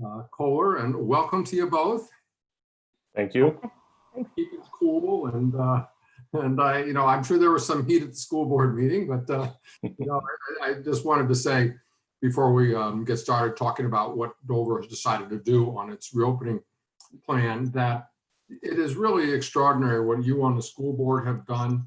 Koehler, and welcome to you both. Thank you. Keep it cool, and I'm sure there was some heat at the school board meeting, but I just wanted to say before we get started talking about what Dover has decided to do on its reopening plan, that it is really extraordinary what you on the school board have done,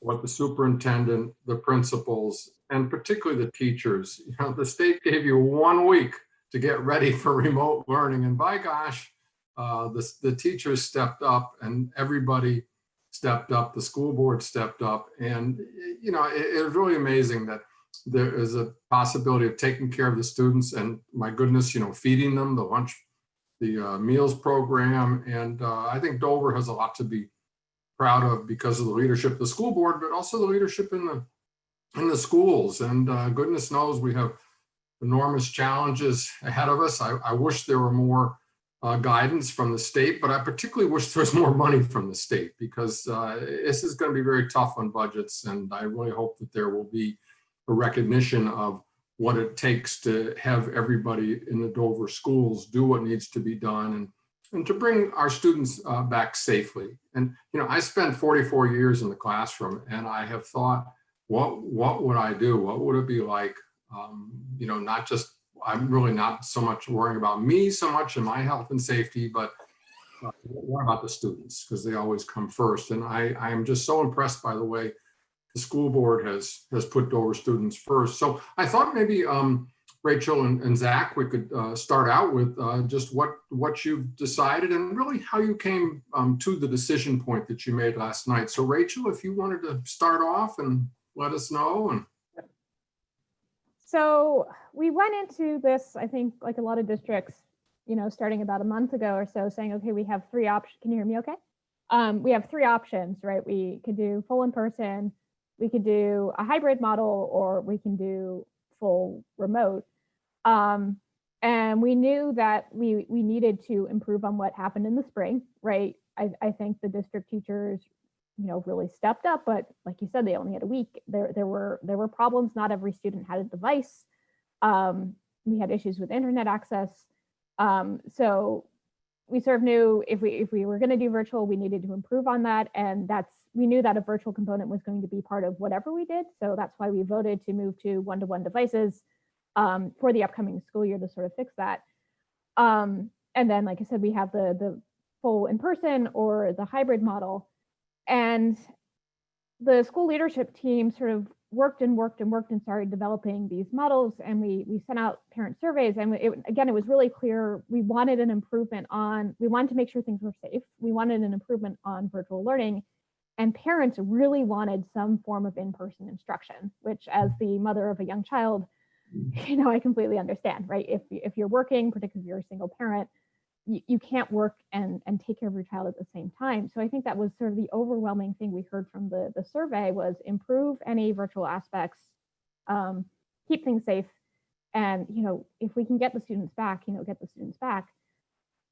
what the superintendent, the principals, and particularly the teachers. The state gave you 1 week to get ready for remote learning, and by gosh, the teachers stepped up and everybody stepped up, the school board stepped up, and it was really amazing that there is a possibility of taking care of the students, and my goodness, feeding them the lunch, the meals program, and I think Dover has a lot to be proud of because of the leadership of the school board, but also the leadership in the schools. And goodness knows we have enormous challenges ahead of us. I wish there were more guidance from the state, but I particularly wish there was more money from the state, because this is going to be very tough on budgets. And I really hope that there will be a recognition of what it takes to have everybody in the Dover schools do what needs to be done, and to bring our students back safely. And I spent 44 years in the classroom, and I have thought, what would I do? What would it be like? Not just, I'm really not so much worrying about me so much and my health and safety, but what about the students? Because they always come first. And I am just so impressed by the way the school board has put Dover students first. So I thought maybe Rachel and Zach, we could start out with just what you've decided and really how you came to the decision point that you made last night. So Rachel, if you wanted to start off and let us know. So we went into this, I think, like a lot of districts, starting about a month ago or so, saying, okay, we have 3 options. Can you hear me okay? We have 3 options, right? We could do full in-person, we could do a hybrid model, or we can do full remote. And we knew that we needed to improve on what happened in the spring, right? I think the district teachers really stepped up, but like you said, they only had a week. There were problems. Not every student had a device. We had issues with internet access. So we sort of knew if we were going to do virtual, we needed to improve on that. And we knew that a virtual component was going to be part of whatever we did. So that's why we voted to move to one-to-one devices for the upcoming school year to sort of fix that. And then, like I said, we have the full in-person or the hybrid model. And the school leadership team sort of worked and started developing these models, and we sent out parent surveys, and it was really clear we wanted an improvement we wanted to make sure things were safe. We wanted an improvement on virtual learning, and parents really wanted some form of in-person instruction, which, as the mother of a young child, I completely understand, right? If you're working, particularly if you're a single parent, you can't work and take care of your child at the same time. So I think that was sort of the overwhelming thing we heard from the survey was improve any virtual aspects, keep things safe, and if we can get the students back, get the students back.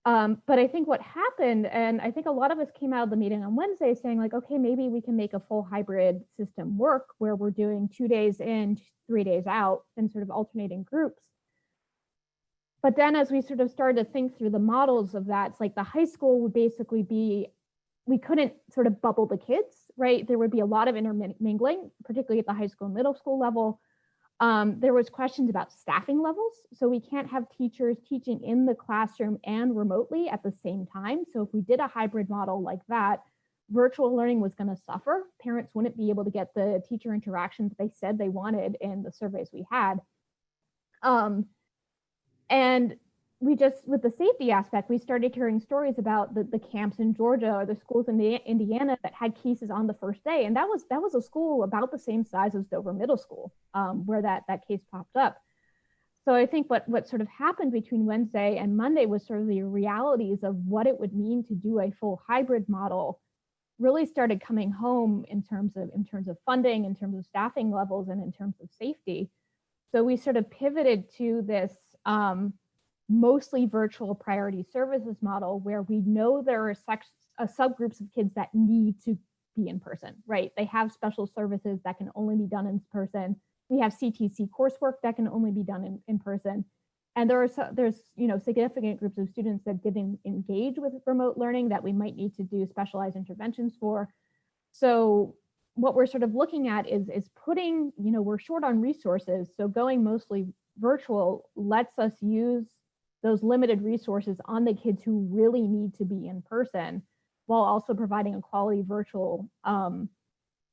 But I think what happened, and I think a lot of us came out of the meeting on Wednesday saying like, okay, maybe we can make a full hybrid system work where we're doing 2 days in, 3 days out, and sort of alternating groups. But then as we sort of started to think through the models of that, it's like the high school would basically be, we couldn't sort of bubble the kids, right? There would be a lot of intermingling, particularly at the high school and middle school level. There was questions about staffing levels. So we can't have teachers teaching in the classroom and remotely at the same time. So if we did a hybrid model like that, virtual learning was going to suffer. Parents wouldn't be able to get the teacher interactions they said they wanted in the surveys we had. And we just, with the safety aspect, we started hearing stories about the camps in Georgia or the schools in Indiana that had cases on the first day. And that was a school about the same size as Dover Middle School, where that case popped up. So I think what sort of happened between Wednesday and Monday was sort of the realities of what it would mean to do a full hybrid model really started coming home in terms of funding, in terms of staffing levels, and in terms of safety. So we sort of pivoted to this mostly virtual priority services model where we know there are subgroups of kids that need to be in person, right? They have special services that can only be done in person. We have CTC coursework that can only be done in person. And there's significant groups of students that didn't engage with remote learning that we might need to do specialized interventions for. So what we're sort of looking at is putting, we're short on resources. So going mostly virtual lets us use those limited resources on the kids who really need to be in person, while also providing a quality virtual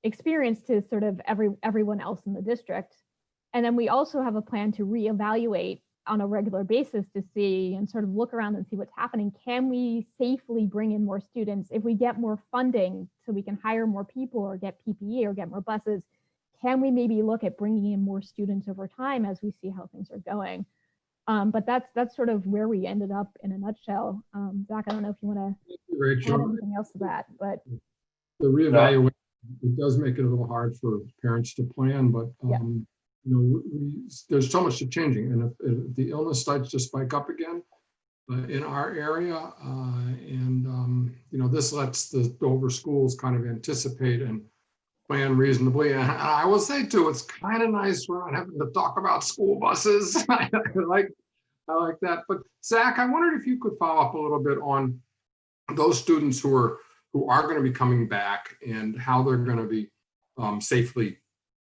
experience to sort of everyone else in the district. And then we also have a plan to reevaluate on a regular basis to see and sort of look around and see what's happening. Can we safely bring in more students? If we get more funding so we can hire more people or get PPE or get more buses, can we maybe look at bringing in more students over time as we see how things are going? But that's sort of where we ended up in a nutshell. Zach, I don't know if you want to add anything else to that, but the reevaluation, it does make it a little hard for parents to plan, but there's so much changing, and if the illness starts to spike up again in our area, this lets the Dover schools kind of anticipate and plan reasonably. And I will say too, it's kind of nice we're not having to talk about school buses. I like that. But Zach, I wondered if you could follow up a little bit on those students who are going to be coming back and how they're going to be safely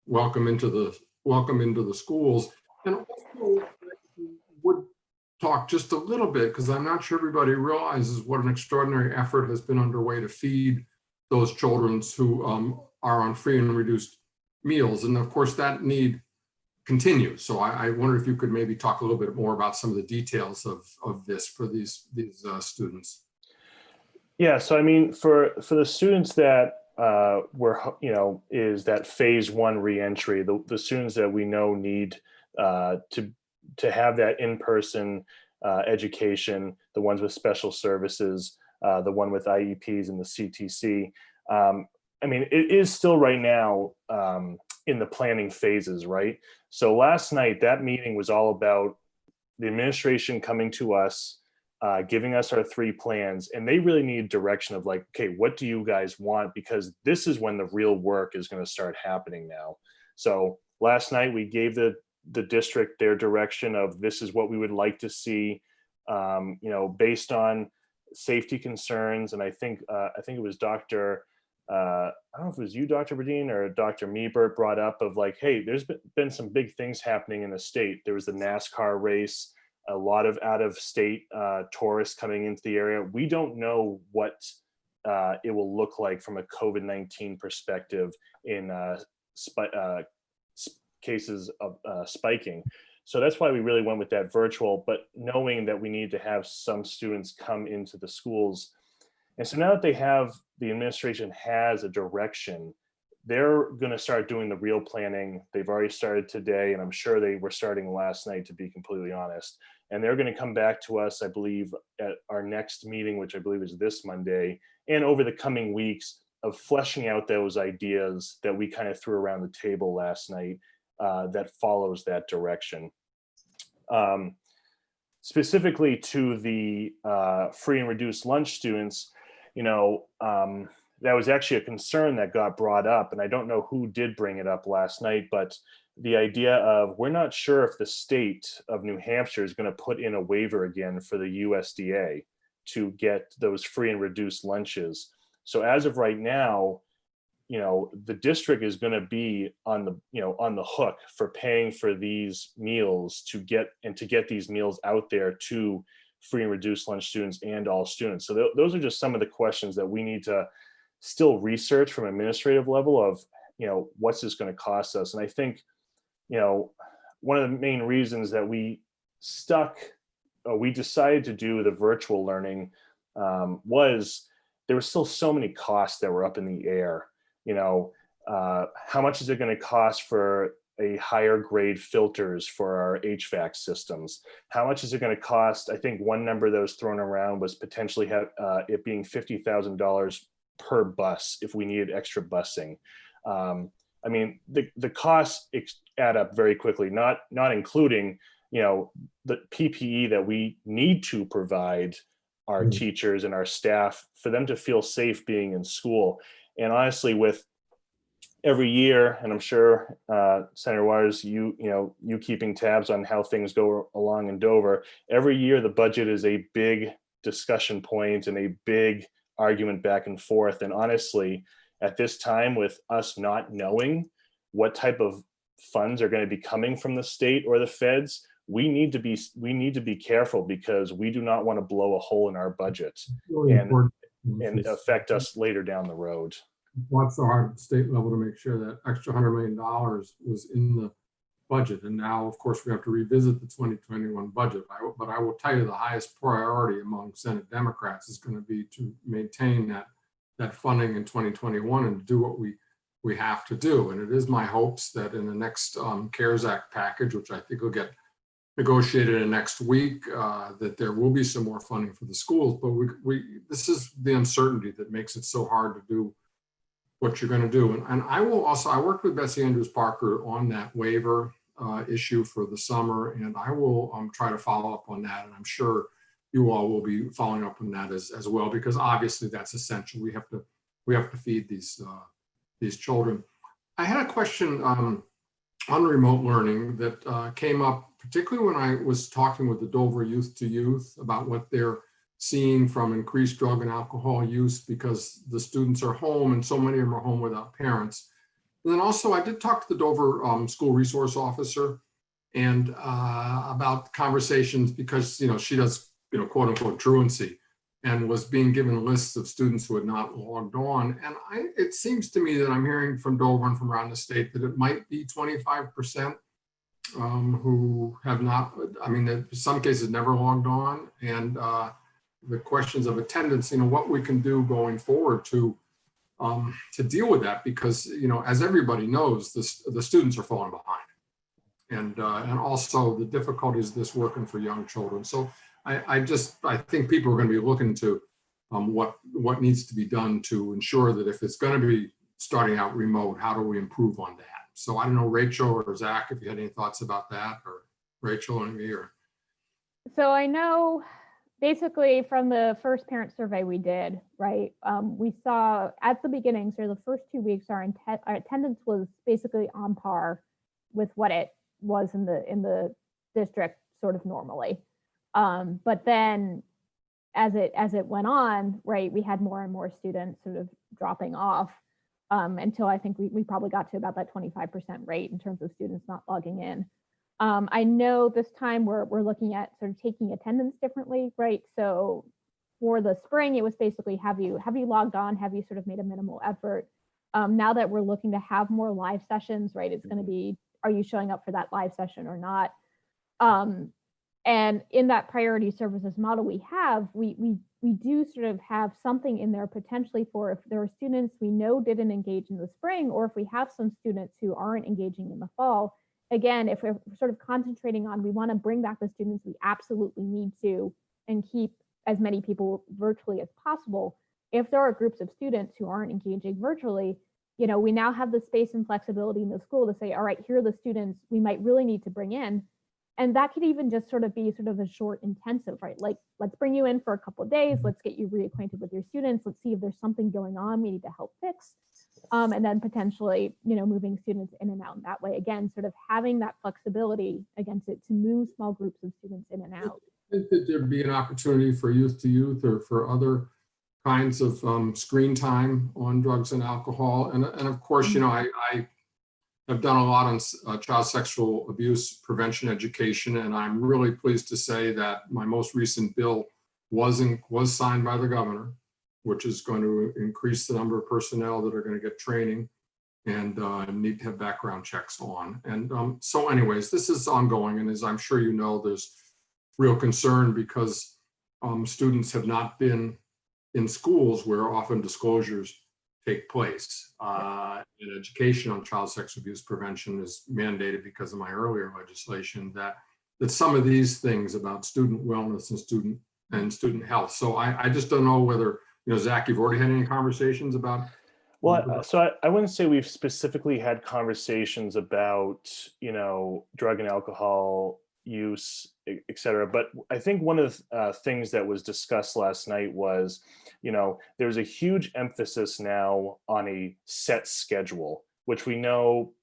welcome into the schools. And also would talk just a little bit, because I'm not sure everybody realizes what an extraordinary effort has been underway to feed those children who are on free and reduced meals. And of course that need continues. So I wonder if you could maybe talk a little bit more about some of the details of this for these students. Yeah, so I mean, for the students that is that phase 1 reentry, the students that we know need to have that in-person education, the ones with special services, the one with IEPs and the CTC. I mean, it is still right now in the planning phases, right? So last night, that meeting was all about the administration coming to us, giving us our 3 plans, and they really need direction of like, okay, what do you guys want? Because this is when the real work is going to start happening now. So last night we gave the district their direction of this is what we would like to see, based on safety concerns. And I think it was Dr. I don't know if it was you, Dr. Burdin, or Dr. Meebert brought up of like, hey, there's been some big things happening in the state. There was the NASCAR race, a lot of out-of-state tourists coming into the area. We don't know what it will look like from a COVID-19 perspective in cases of spiking. So that's why we really went with that virtual, but knowing that we need to have some students come into the schools. And so now that the administration has a direction, they're going to start doing the real planning. They've already started today, and I'm sure they were starting last night, to be completely honest. And they're going to come back to us, I believe, at our next meeting, which I believe is this Monday, and over the coming weeks of fleshing out those ideas that we kind of threw around the table last night that follows that direction. Specifically to the free and reduced lunch students, that was actually a concern that got brought up, and I don't know who did bring it up last night, but the idea of we're not sure if the state of New Hampshire is going to put in a waiver again for the USDA to get those free and reduced lunches. So as of right now, the district is going to be on the hook for paying for these meals to get these meals out there to free and reduced lunch students and all students. So those are just some of the questions that we need to still research from an administrative level of, what's this going to cost us? And I think, one of the main reasons that we decided to do the virtual learning was there were still so many costs that were up in the air. How much is it going to cost for a higher grade filters for our HVAC systems? How much is it going to cost? I think one number that was thrown around was potentially it being $50,000 per bus if we needed extra busing. I mean, the costs add up very quickly, not including, the PPE that we need to provide our teachers and our staff for them to feel safe being in school. And honestly, with every year, and I'm sure Senator Waters, you keeping tabs on how things go along in Dover. Every year, the budget is a big discussion point and a big argument back and forth. And honestly, at this time, with us not knowing what type of funds are going to be coming from the state or the feds, we need to be careful, because we do not want to blow a hole in our budget Really and important. affect us later down the road. Watch so hard at the state level to make sure that extra $100 million was in the budget. And now, of course, we have to revisit the 2021 budget. But I will tell you the highest priority among Senate Democrats is going to be to maintain that funding in 2021 and do what we have to do. And it is my hopes that in the next CARES Act package, which I think will get negotiated in next week, that there will be some more funding for the schools. But this is the uncertainty that makes it so hard to do what you're going to do. And I worked with Betsy Andrews Parker on that waiver issue for the summer, and I will try to follow up on that. And I'm sure you all will be following up on that as well, because obviously that's essential. We have to feed these children. I had a question on remote learning that came up, particularly when I was talking with the Dover Youth to Youth about what they're seeing from increased drug and alcohol use, because the students are home and so many of them are home without parents. And then also I did talk to the Dover school resource officer and about conversations, because she does quote unquote truancy, and was being given lists of students who had not logged on. And it seems to me that I'm hearing from Dover and from around the state that it might be 25% who have not, in some cases never logged on. And the questions of attendance, what we can do going forward to deal with that, because as everybody knows, the students are falling behind, and also the difficulties of this working for young children. So I think people are going to be looking to what needs to be done to ensure that if it's going to be starting out remote, how do we improve on that? So I don't know, Rachel or Zach, if you had any thoughts about that, or Rachel and me, or. So I know basically from the first parent survey we did, right, we saw at the beginning, so the first 2 weeks, our attendance was basically on par with what it was in the district sort of normally. But then as it went on, right, we had more and more students sort of dropping off until I think we probably got to about that 25% rate in terms of students not logging in. I know this time we're looking at sort of taking attendance differently, right? So for the spring, it was basically have you logged on, have you sort of made a minimal effort? Now that we're looking to have more live sessions, right? It's going to be, are you showing up for that live session or not? And in that priority services model we have, we do sort of have something in there potentially for if there are students we know didn't engage in the spring, or if we have some students who aren't engaging in the fall. Again, if we're sort of concentrating on, we want to bring back the students we absolutely need to and keep as many people virtually as possible. If there are groups of students who aren't engaging virtually, we now have the space and flexibility in the school to say, all right, here are the students we might really need to bring in. And that could even just sort of be sort of a short intensive, right? Like, let's bring you in for a couple of days. Let's get you reacquainted with your students. Let's see if there's something going on we need to help fix. And then potentially, moving students in and out in that way. Again, sort of having that flexibility against it to move small groups of students in and out. I think that there'd be an opportunity for youth to youth or for other kinds of screen time on drugs and alcohol. And of course, I have done a lot on child sexual abuse prevention education, and I'm really pleased to say that my most recent bill was signed by the governor, which is going to increase the number of personnel that are going to get training and need to have background checks on. And so anyways, this is ongoing. And as I'm sure you know, there's real concern because students have not been in schools where often disclosures take place. In education on child sex abuse prevention is mandated because of my earlier legislation that some of these things about student wellness and student health. So I just don't know whether, Zach, you've already had any conversations about? Well, so I wouldn't say we've specifically had conversations about, drug and alcohol use, et cetera. But I think one of the things that was discussed last night was, there's a huge emphasis now on a set schedule which we know,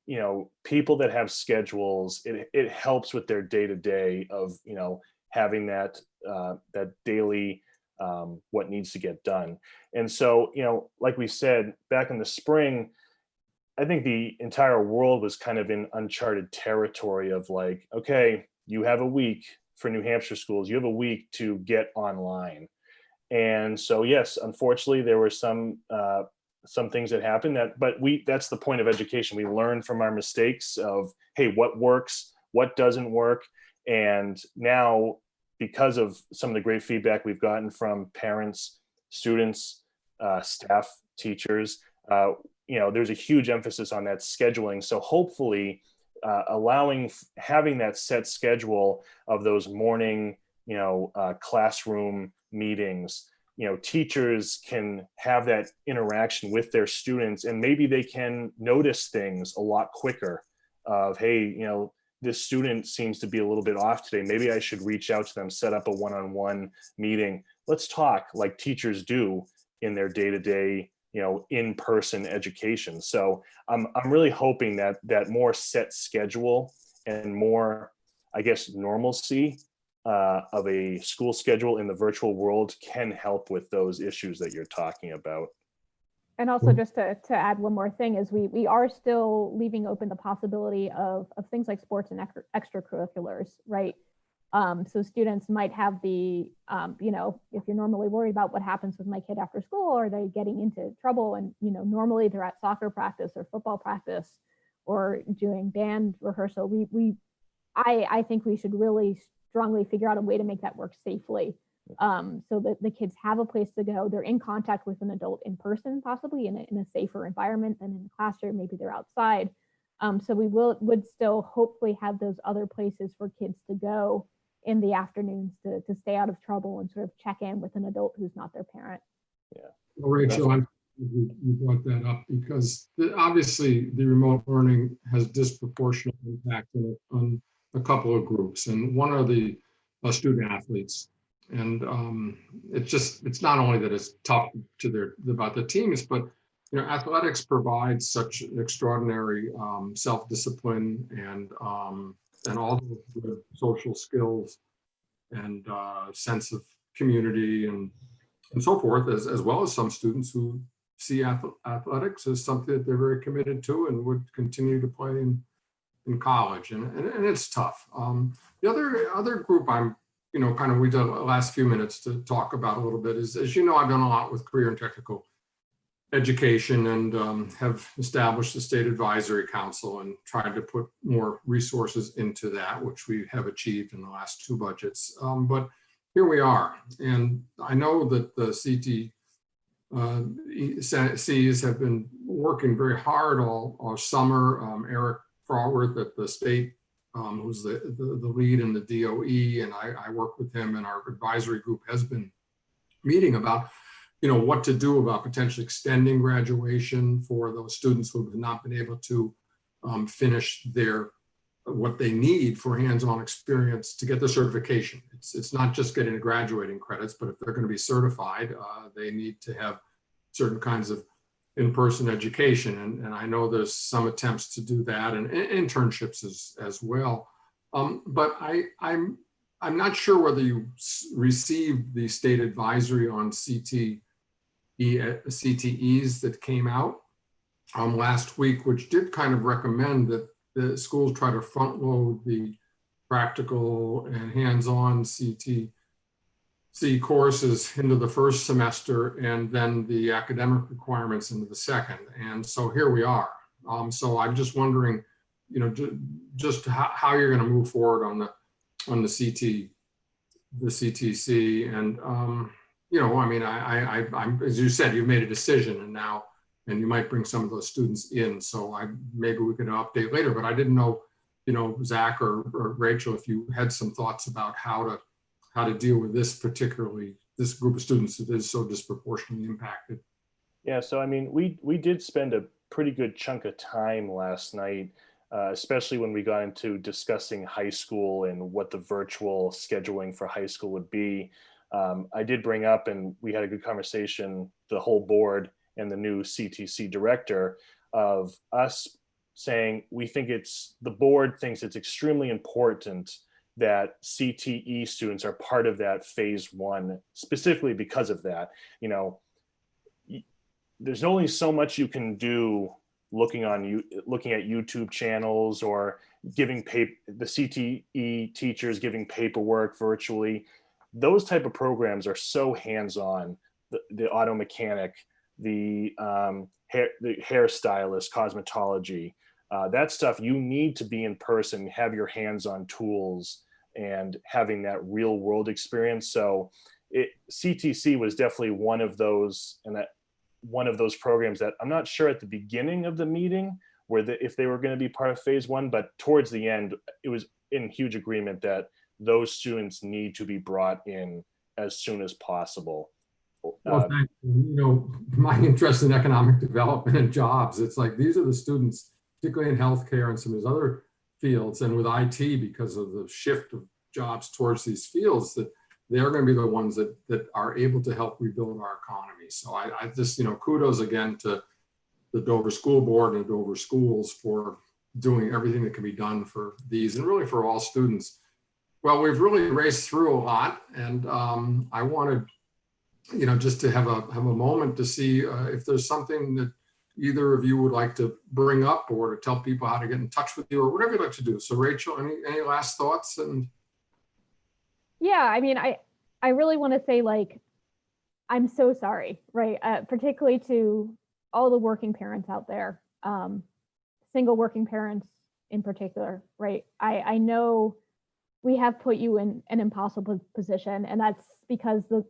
people that have schedules, it helps with their day to day of, having that daily what needs to get done. And so, like we said back in the spring, I think the entire world was kind of in uncharted territory of like, okay, you have a week for New Hampshire schools, you have a week to get online. And so, yes, unfortunately, there were some things that happened but that's the point of education. We learn from our mistakes of, hey, what works, what doesn't work. And now, because of some of the great feedback we've gotten from parents, students, staff, teachers, there's a huge emphasis on that scheduling. So hopefully, having that set schedule of those morning, classroom meetings, teachers can have that interaction with their students, and maybe they can notice things a lot quicker of, hey, this student seems to be a little bit off today. Maybe I should reach out to them, set up a one-on-one meeting. Let's talk like teachers do in their day-to-day, in-person education. So I'm really hoping that more set schedule and more, I guess, normalcy of a school schedule in the virtual world can help with those issues that you're talking about. And also, just to add one more thing, is we are still leaving open the possibility of things like sports and extracurriculars, right? So students might have the, if you're normally worried about what happens with my kid after school, are they getting into trouble? And, normally they're at soccer practice or football practice or doing band rehearsal. I think we should really strongly figure out a way to make that work safely. So that the kids have a place to go. They're in contact with an adult in person, possibly in a safer environment than in the classroom. Maybe they're outside. So we would still hopefully have those other places for kids to go in the afternoons to stay out of trouble and sort of check in with an adult who's not their parent. Yeah. Well, Rachel, you brought that up because obviously the remote learning has disproportionate impact on a couple of groups, and one are the student athletes. And it's not only that it's tough about the teams, but athletics provides such extraordinary self-discipline and all the good social skills and sense of community and so forth, as well as some students who see athletics as something that they're very committed to and would continue to play in college, and it's tough. The other group I'm kind of we did the last few minutes to talk about a little bit is, as you know, I've done a lot with career and technical education and have established the state advisory council and tried to put more resources into that, which we have achieved in the last 2 budgets. But here we are, and I know that the CTCs have been working very hard all summer. Eric Frauworth at the state, who's the lead in the DOE, and I work with him, and our advisory group has been meeting about, what to do about potentially extending graduation for those students who have not been able to finish what they need for hands-on experience to get the certification. It's not just getting the graduating credits, but if they're going to be certified, they need to have certain kinds of in-person education. And I know there's some attempts to do that and internships as well. But I'm not sure whether you received the state advisory on CTEs that came out last week, which did kind of recommend that the schools try to front load the practical and hands-on CTC courses into the first semester and then the academic requirements into the second. And so here we are. So I'm just wondering, just how you're going to move forward on the CTC. And, I'm, as you said, you've made a decision and you might bring some of those students in. So maybe we can update later, but I didn't know, Zach or Rachel, if you had some thoughts about how to deal with this group of students that is so disproportionately impacted. Yeah, so we did spend a pretty good chunk of time last night, especially when we got into discussing high school and what the virtual scheduling for high school would be. I did bring up, and we had a good conversation, the whole board and the new CTC director, of us saying we think the board thinks it's extremely important that CTE students are part of that phase one, specifically because of that. You know, there's only so much you can do looking at YouTube channels or giving the CTE teachers giving paperwork virtually. Those type of programs are so hands-on. The auto mechanic, the hairstylist, cosmetology, that stuff, you need to be in person, have your hands on tools and having that real world experience. So CTC was definitely one of those, and that one of those programs that I'm not sure at the beginning of the meeting if they were going to be part of phase one, but towards the end, it was in huge agreement that those students need to be brought in as soon as possible. Well, thank you. You know, my interest in economic development and jobs, it's like these are the students, particularly in healthcare and some of these other fields, and with IT, because of the shift of jobs towards these fields, that they're going to be the ones that are able to help rebuild our economy. So I just, you know, kudos again to the Dover School Board and Dover Schools for doing everything that can be done for these and really for all students. Well, we've really raced through a lot, and I wanted, you know, just to have a moment to see if there's something that either of you would like to bring up or to tell people how to get in touch with you or whatever you'd like to do. So Rachel, any last thoughts? And yeah, I mean, I really want to say, like, I'm so sorry, right? Particularly to all the working parents out there, single working parents in particular, right? I know we have put you in an impossible position, and that's because to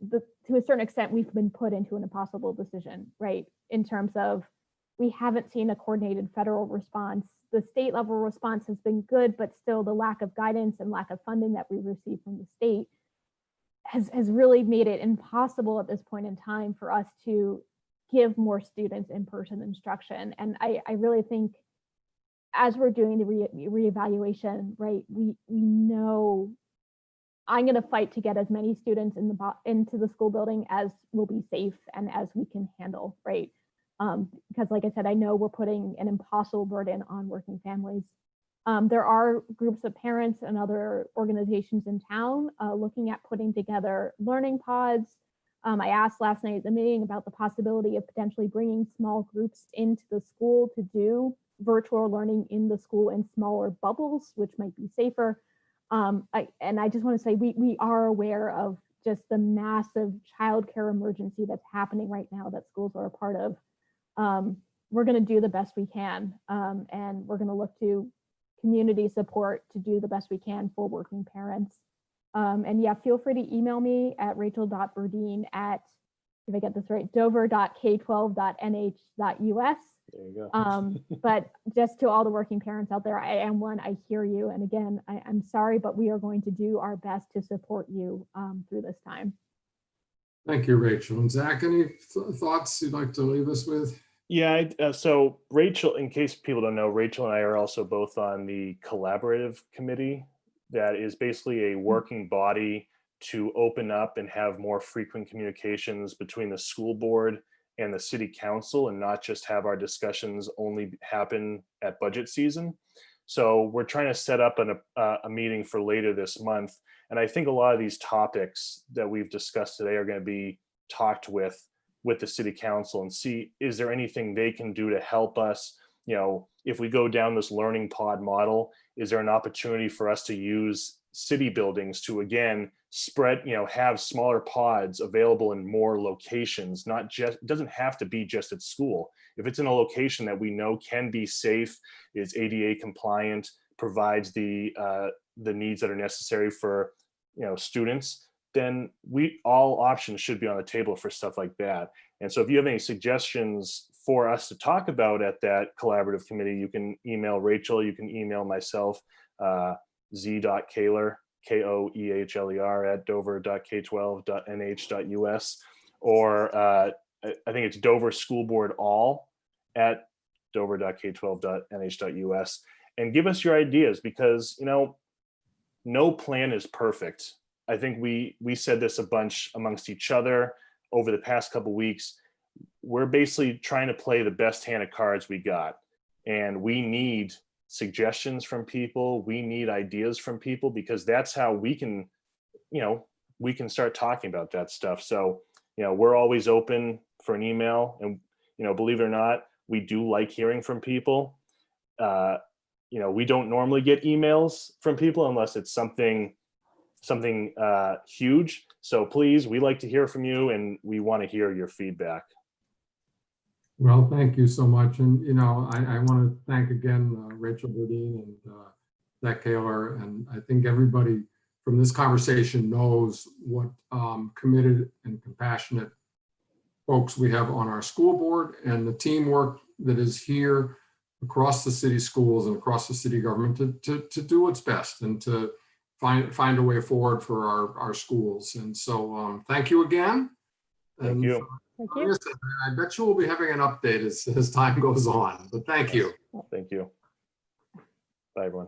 a certain extent, we've been put into an impossible decision, right? In terms of, we haven't seen a coordinated federal response. The state level response has been good, but still the lack of guidance and lack of funding that we receive from the state has really made it impossible at this point in time for us to give more students in-person instruction. And I really think as we're doing the reevaluation, right, we know I'm going to fight to get as many students into the school building as will be safe and as we can handle, right? Because like I said, I know we're putting an impossible burden on working families. There are groups of parents and other organizations in town looking at putting together learning pods. I asked last night at the meeting about the possibility of potentially bringing small groups into the school to do virtual learning in the school in smaller bubbles, which might be safer. And I just want to say we are aware of just the massive childcare emergency that's happening right now that schools are a part of. We're going to do the best we can, and we're going to look to community support to do the best we can for working parents. And yeah, feel free to email me at rachel.burdin at, if I get this right, dover.k12.nh.us. There you go. But just to all the working parents out there, I hear you. And again, I'm sorry, but we are going to do our best to support you through this time. thank you, Rachel. And Zach, any thoughts you'd like to leave us with? Yeah, so Rachel, in case people don't know, Rachel and I are also both on the collaborative committee that is basically a working body to open up and have more frequent communications between the school board and the city council, and not just have our discussions only happen at budget season. So we're trying to set up a meeting for later this month. And I think a lot of these topics that we've discussed today are going to be talked with the city council and see, is there anything they can do to help us? You know, if we go down this learning pod model, is there an opportunity for us to use city buildings to, again, spread, you know, have smaller pods available in more locations? Not just, it doesn't have to be just at school. If it's in a location that we know can be safe, is ADA compliant, provides the needs that are necessary for, you know, students, then all options should be on the table for stuff like that. And so if you have any suggestions for us to talk about at that collaborative committee, you can email Rachel, you can email myself, z.Koehler, Koehler at dover.k12.nh.us, or I think it's Dover School Board all at dover.k12.nh.us, and give us your ideas, because, you know, no plan is perfect. I think we said this a bunch amongst each other over the past couple of weeks. We're basically trying to play the best hand of cards we got. and we need suggestions from people. We need ideas from people, because that's how we can, we can start talking about that stuff. So, we're always open for an email, and, believe it or not, we do like hearing from people. We don't normally get emails from people unless it's something huge. So please, we like to hear from you, and we want to hear your feedback. Well, thank you so much. And, I want to thank again Rachel Burdin and Zach Koehler. And I think everybody from this conversation knows what committed and compassionate folks we have on our school board, and the teamwork that is here across the city schools and across the city government to do what's best and to find a way forward for our schools. And so thank you again. Thank you. Thank you. I bet you will be having an update as time goes on, but thank you. Thank you. Bye, everyone.